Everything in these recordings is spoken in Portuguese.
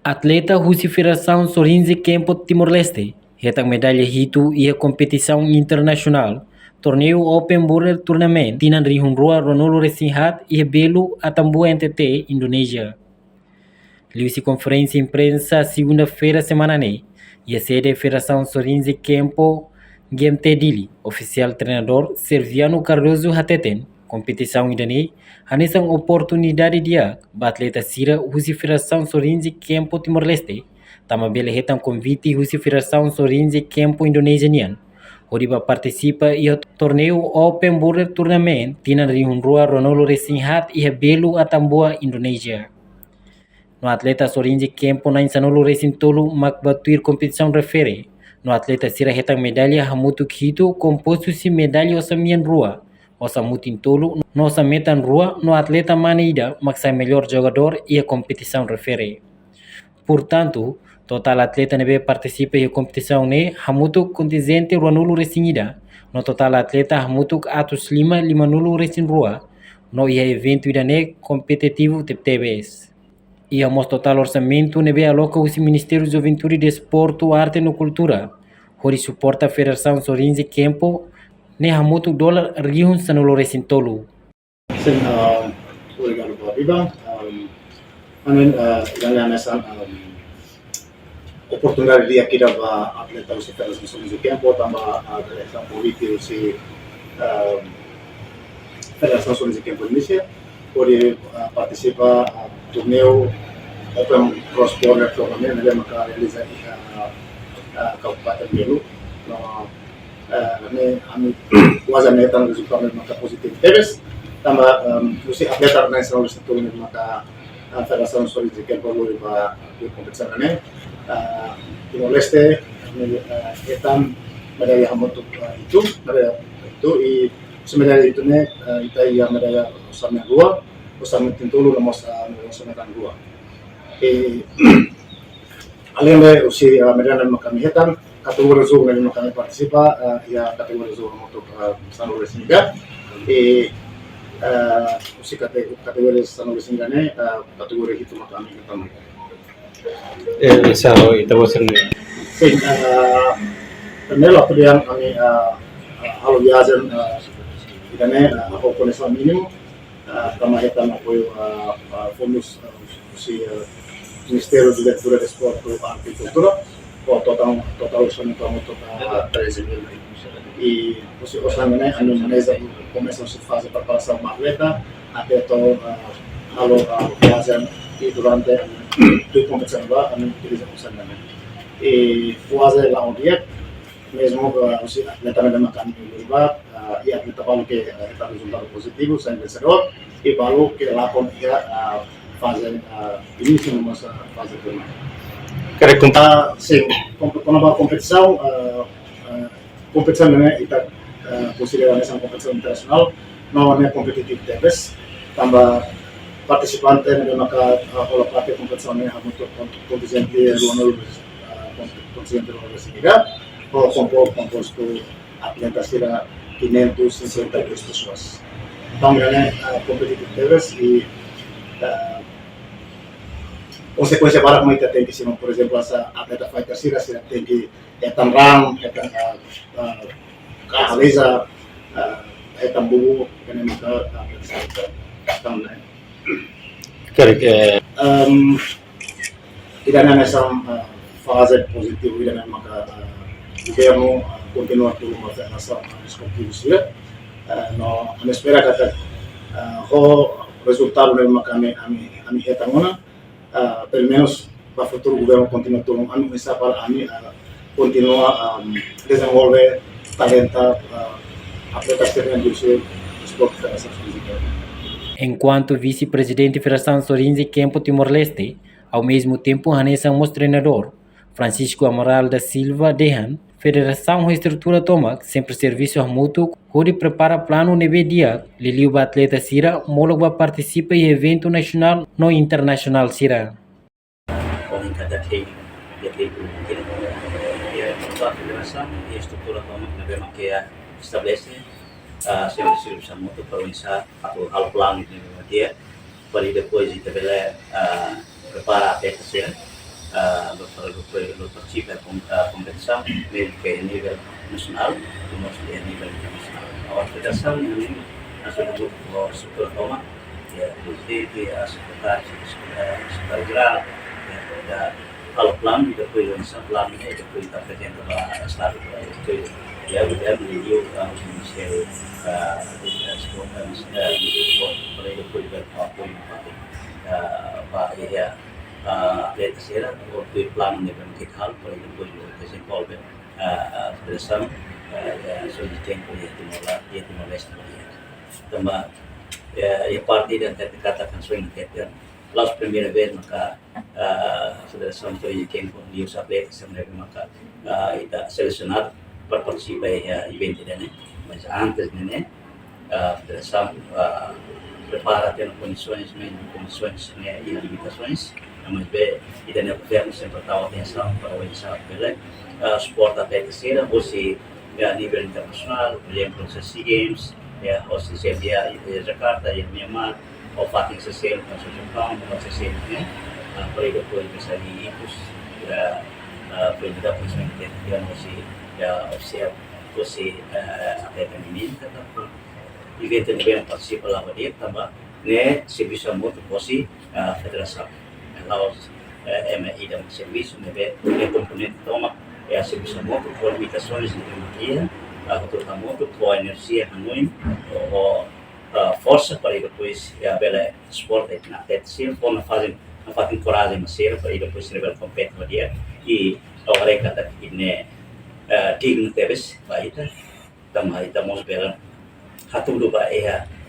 Atleta Rússia Federação Sorinze Campo Timor-Leste, retang medalha hitu e a competição internacional. Torneio Open Border Tournament, Tinan Rihunrua Ronolo Resinhat e Belo Atambua NTT, Indonésia. Liu-se conferência imprensa segunda-feira semana né, e a sede da Federação Sorinze Campo GMT Dili, oficial treinador Serviano Cardoso Hateten, competição idane, nessa oportunidade dia, a atleta Sira Rússia Federação Sorinze Campo Timor-Leste, também retam convite Rússia Federação Sorinze Campo Indonesian, onde participa e o torneio Open Border Tournament, Tinan Rihunrua Ronolo Resinhat e Belo Atambua, Indonésia. No atleta Sorinze Campo na Insanolo Racing Tolo Macbatuir competição refere. No atleta Sira retang medalha Hamutu Kito composto-se medalha Osamian Rua. Osamutin Tolo, nossa metan Rua, no atleta Maneida, maxai melhor jogador e a competição refere. Portanto, total atleta nebe participa e competição ne Hamutu contingente Ruanulo Racingida. No total atleta Hamutu Atus Lima Nulo Racing Rua. No ia evento idane competitivo TBS. E a total orçamento nebe aloca o Ministério da Juventude, Desporto, Arte e Cultura, onde suporta a Federação Sorinze Campo, ne hamutu dolar rihun sanolo resintolo. Sim, obrigado pela vida. Ganhar nessa oportunidade de aqui da atleta da Federação Sorinze Campo, também a Federação Política da Federação Sorinze Campo Indonesia, onde participa do torneio Open Cross Border Tournament yang maka realiza Kabupaten Belu. Kami wazan netan resultat maka positif terus. Tambah musi atleta nasional satu ini maka Federação Sorinze Campo lalu di kompetisi ini Timor Leste etam medalha untuk itu i medalha itu ne kita yang medalha Osama dua Osama Tintulu nomor Osama dua. Além de usi medalha kami hitam kategori zoom yang kami partisipa ya kategori zoom untuk Sanur Resiniga usi kategori Sanur Resiniga ne kategori itu kami hitam. Sao itu maksudnya? Nela yang kami halo biasa idane ako condição mínimo kama hitam apoio fundos usi Ministério da Cultura, Desporto, Arte e Cultura, o total orçamento total 13 mil. E o orçamento a Indonésia começa a fazer preparação uma atleta até todo fazem e durante a competição lá a gente utiliza o orçamento. E fazer lá onde mesmo o atleta não makan lugar e atleta balu que está resultado positivo, sai vencedor e balu que lá com dia fazem início numa fase de Quer contar? Sim, quando a competição né, está considerada essa competição internacional, não é competitiva TBS, também participante né, maka olah parte competição né, untuk contingente luar contingente luar Siniga, ou composto atletas será 562 pessoas. Então, é competitiva TBS e consequência para muita tem que ser, por exemplo, essa atleta fighter sira tem que tanrang, realiza bubu yang maka atleta tidak ada nessa fase positiva tidak maka governo continua tudo uma federação esportiva no espera kata resultado mesmo que a minha retangona pelo menos para o futuro governo continua todo ano essa para a mim continua desenvolver talento atletas que têm indústria esporte federação física. Enquanto vice-presidente da Federação Sorinze Campo Timor-Leste, ao mesmo tempo Hanessa treinador Francisco Amaral da Silva Dehan, Federação Reestrutura Tomac, sempre serviço mútuo, onde prepara plano neve dia, Liliu atleta Sira, Moloba participa em evento nacional no internacional Sira. A Federação Reestrutura Tomac memang que estabelece sempre serviço mútuo para organizar o plano de dia, para depois de prepara a atleta Sira, berparticipar competição mesmo que é a nível nacional, como a nível internacional. A federação ini nasional untuk struktur utama, ya presidente, a secretário, secretário-geral, ya kalau plano depois lança plano e depois está apresenta para a estado depois ya governo e o ministério da esporte para depois ver o apoio para atleta sera waktu plano ni kan kita hal para depois desenvolver a federação so de tempo e Timor Leste também e parte da katakan so ini kita Laos primeira vez maka federação de tempo de os atletas também maka ita selecionado para participar evento ini mas antes né a federação prepara tendo condições e limitações mas bem ita não governo sempre tahu atenção para o ensino pela sport atletas sera ou se a nível internacional por exemplo os SEA Games ou se seja Jakarta e Myanmar ou fatem se ser com o Japão ou se ser né para depois bisa diikut pemerintah konsumen kita masih oficial você atleta menino kata evento yang participa lá dia tambah né serviço muito você federação Laos ida serviço né componente toma serviço muito por limitações de tecnologia muito com a energia ruim ou força para depois bela esporte na atleta for na fazem coragem mas para depois level competitivo dia e orang kata ini digno teves baita tambah estamos bela hatu do ba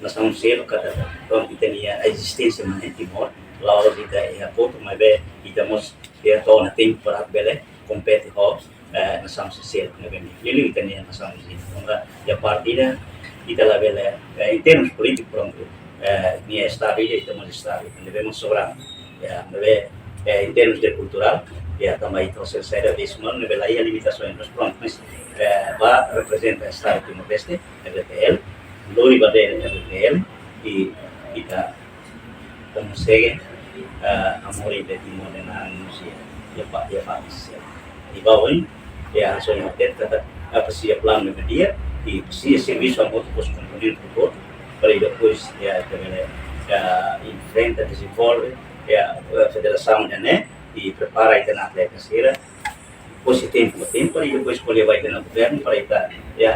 nação selo kata então tinha a existência em Timor lá os ida pouco mas bem estamos na tempo para bela compete ho nação selo na bem ele tinha nação selo a partida ita la bela em termos políticos pronto ni estado e estamos estado devemos sobrar em termos de cultural também trouxe a vez uma nível aí limitações mas pronto mas vai representa estado de Timor-Leste RTL Lori Baden RTL e kita consegue amor de Timor na Indonesia ya faz e bawah ya sonho tenta apreciar plano de dia e se serviço a outro componente do outro para depois também enfrenta desenvolve a federação né e prepara a atleta sera fosse tempo e depois escolher vai ter no governo para estar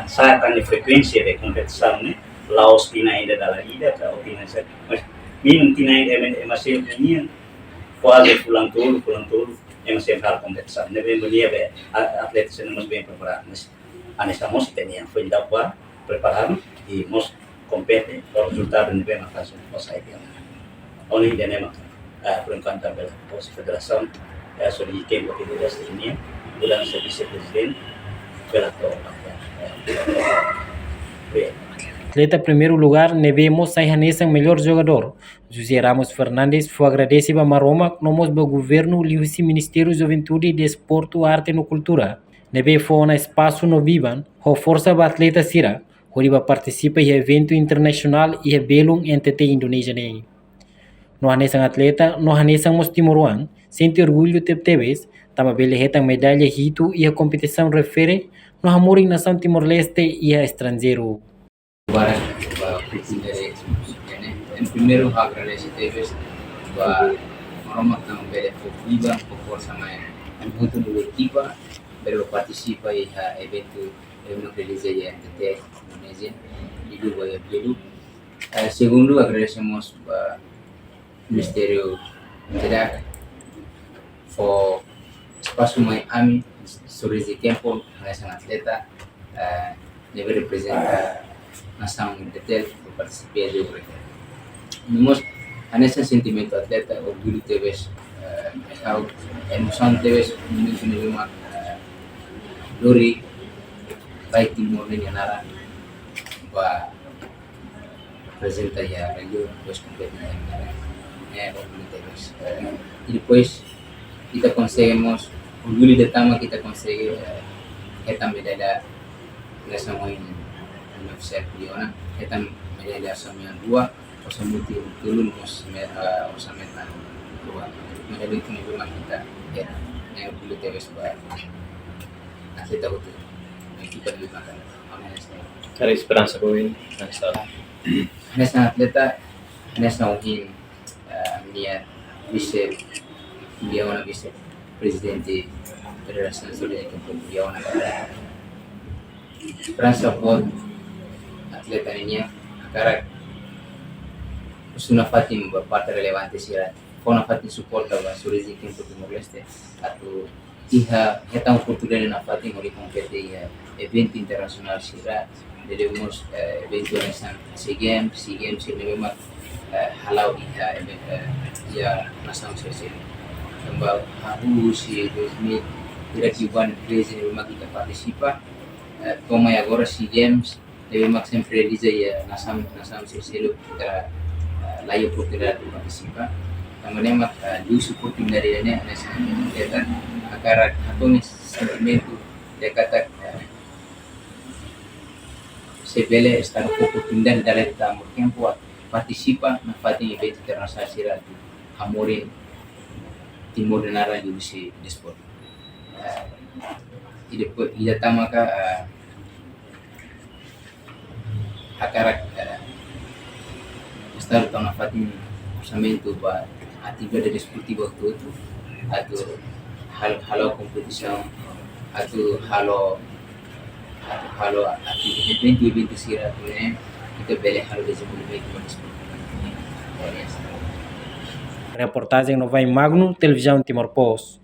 saia a frequência de competição né Laos tinha ainda da vida ou tinha mas minum tinha ainda mas sempre tinha quase pulang tudo é uma sempre a competição né bem boleh atletas sendo mais bem preparados mas anestamos tinha foi da para preparar e nós compete o resultado de bem mais nós aí onde ainda nem por enquanto também a federação sobre o tempo que deve ser ini bulan vice-presidente pela Atleta primeiro lugar, nevemos sai Hanessa melhor jogador. José Ramos Fernandes foi agradecido a Maroma, nomos do governo Liusi Ministério Juventude, Desporto, Arte e Cultura. Neve foi um espaço no Vivan, o força do atleta Sira, onde participa em evento internacional e belo NTT Indonesia. No Hanessa atleta, no Hanessa mos Timoruan, sente orgulho tebes, tama beleheta medalha hito e a competição refere no amor em nação Timor-Leste e a estrangeiro. Barat dari en primero agradecer teves ba Maroma kang bele viva por sama en punto do equipa pero participa em evento no realiza ya NTT Indonesia e do vai pelo segundo agradecemos ba Ministério TEDAC for espaço mai ami sobre esse tempo nessa atleta deve representar nação NTT por participar do projeto. Nós nesse sentimento atleta orgulho teves emoção teves muito uma Lori baik Timor dengan Nara ba representa ya região depois completamente orgulho teves e depois kita conseguimos orgulho de tama kita consegue esta medalha nessa moin Universidad Piona kita medalha sama dua osamuti tulun mos osametan dua medalha itu memang kita era yang dulu tewes ba atleta betul kita lebih makan honestnya Ada esperansa ko yun. Nasa honestnya atleta honestnya mungkin niat bisa dia orang bisa presidente federação brasileira que dia orang esperança buat atleta ini karena Usuna fatin parte relevante sira fona fatin support ba surezi tempo Timor Leste atau iha heta oportunidade na fatin ori compete iha evento internacional sira debemos evento nessa SEA Games ini memang halau iha ya nação sosial tambah harus si 2000 2013 memang kita participa como agora SEA Games memang sempre realiza ya nação sosial kita layak oportunidade de participar. Também duas oportunidades nessa atleta agar hatonis sentimento de kata sebele estar oportunidade de atleta tempo participa na fatin evento internacional sira amorin Timor de Nara di usi sport. Depois ida tamaka akarak estar na fatin orçamento para atividade desportiva todo atau halo kompetisi atau halo evento sira tuh kita beli halo desenvolvimento desportivo. Reportagem no Vai Magno, Televisão Timor Post.